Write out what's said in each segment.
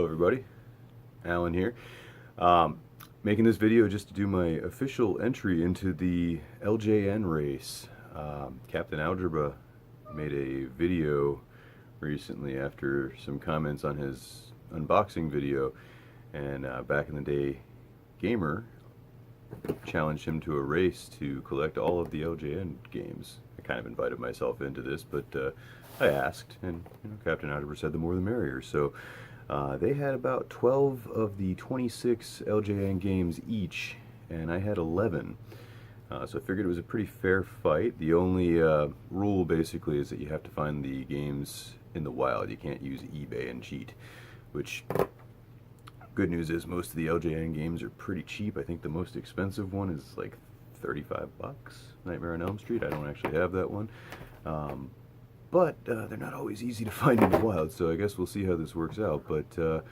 everybody, Alan here. Making this video just to do my official entry into the LJN Race. Captain Algebra made a video recently after some comments on his unboxing video, and back in the day Gamer challenged him to a race to collect all of the LJN games. I kind of invited myself into this, but I asked, and Captain Algebra said the more the merrier. So they had about 12 of the 26 LJN games each, and I had 11. So I figured it was a pretty fair fight. The only rule basically is that you have to find the games in the wild. You can't use eBay and cheat, which, good news is most of the LJN games are pretty cheap. I think the most expensive one is like 35 bucks, Nightmare on Elm Street. I don't actually have that one. But they're not always easy to find in the wild, so I guess we'll see how this works out. But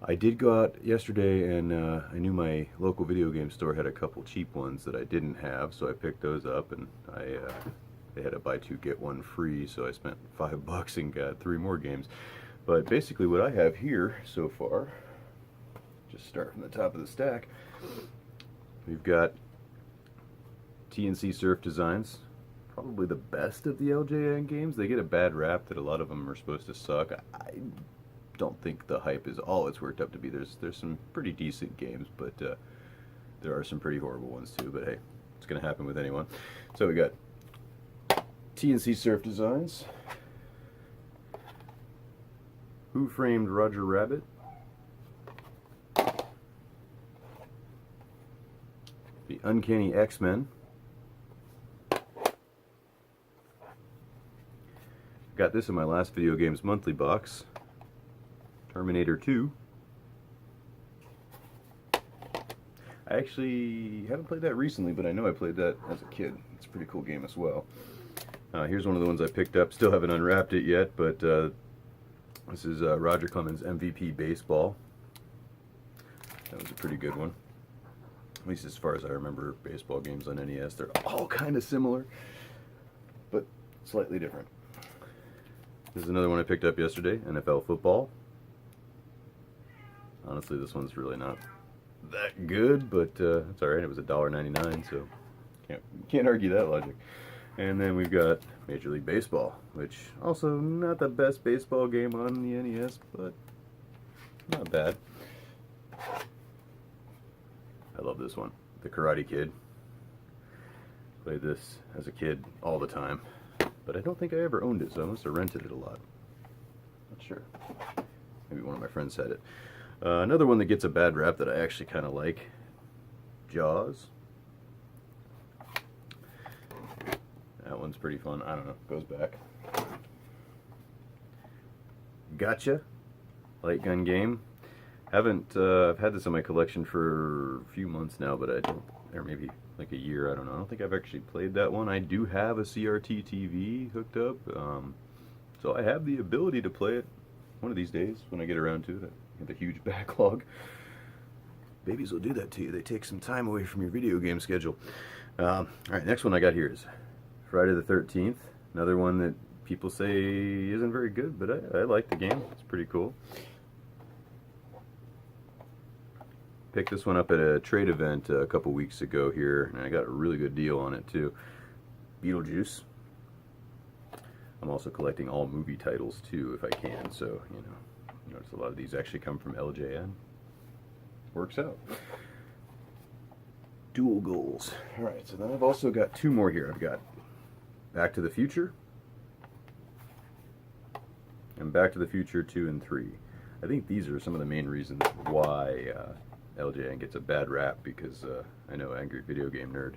I did go out yesterday, and I knew my local video game store had a couple cheap ones that I didn't have, so I picked those up, and they had a buy two get one free, so I spent $5 and got 3 more games. But basically what I have here so far, just start from the top of the stack, we've got TNC Surf Designs. Probably the best of the LJN games. They get a bad rap that a lot of them are supposed to suck. I don't think the hype is all it's worked up to be. There's some pretty decent games, but there are some pretty horrible ones too. But hey, it's going to happen with anyone. So we got TNC Surf Designs, Who Framed Roger Rabbit, The Uncanny X-Men. Got this in my last Video Games Monthly box. Terminator 2. I actually haven't played that recently, but I know I played that as a kid. It's a pretty cool game as well. Here's one of the ones I picked up. Still haven't unwrapped it yet, but this is Roger Clemens' MVP Baseball. That was a pretty good one. At least as far as I remember baseball games on NES. They're all kind of similar, but slightly different. This is another one I picked up yesterday, NFL Football. Honestly, this one's really not that good, but it's alright. It was $1.99, so can't argue that logic. And then we've got Major League Baseball, which also not the best baseball game on the NES, but not bad. I love this one, The Karate Kid. Played this as a kid all the time. But I don't think I ever owned it, so I must have rented it a lot. Not sure. Maybe one of my friends had it. Another one that gets a bad rap that I actually kind of like, Jaws. That one's pretty fun. I don't know, goes back. Gotcha, light gun game. I've had this in my collection for a few months now, but I don't, or maybe like a year, I don't know. I don't think I've actually played that one. I do have a CRT TV hooked up, so I have the ability to play it one of these days when I get around to it. I have a huge backlog. Babies will do that to you. They take some time away from your video game schedule. Alright, next one I got here is Friday the 13th. Another one that people say isn't very good, but I like the game. It's pretty cool. Picked this one up at a trade event a couple weeks ago here, and I got a really good deal on it too. Beetlejuice. I'm also collecting all movie titles too, if I can, so notice a lot of these actually come from LJN. Works out. Dual goals. Alright, so then I've also got 2 more here. I've got Back to the Future and Back to the Future 2 and 3. I think these are some of the main reasons why LJN gets a bad rap, because I know Angry Video Game Nerd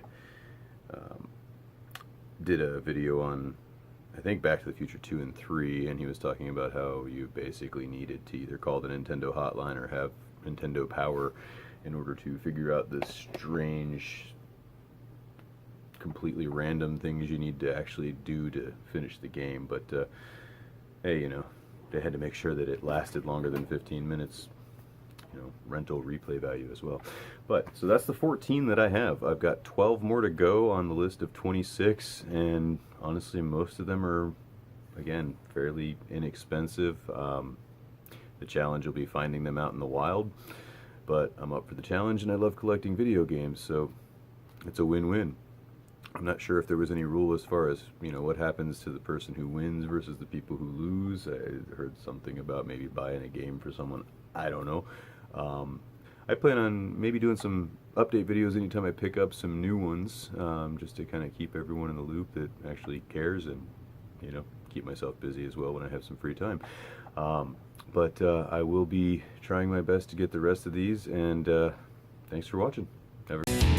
did a video on, I think, Back to the Future 2 and 3, and he was talking about how you basically needed to either call the Nintendo hotline or have Nintendo Power in order to figure out the strange, completely random things you need to actually do to finish the game. But hey, they had to make sure that it lasted longer than 15 minutes. Rental replay value as well. But so that's the 14 that I have. I've got 12 more to go on the list of 26, and honestly most of them are, again, fairly inexpensive. The challenge will be finding them out in the wild, but I'm up for the challenge and I love collecting video games, so it's a win-win. I'm not sure if there was any rule as far as, you know, what happens to the person who wins versus the people who lose. I heard something about maybe buying a game for someone. I don't know. I plan on maybe doing some update videos anytime I pick up some new ones, just to kind of keep everyone in the loop that actually cares, and, you know, keep myself busy as well when I have some free time. But I will be trying my best to get the rest of these, and thanks for watching. Have a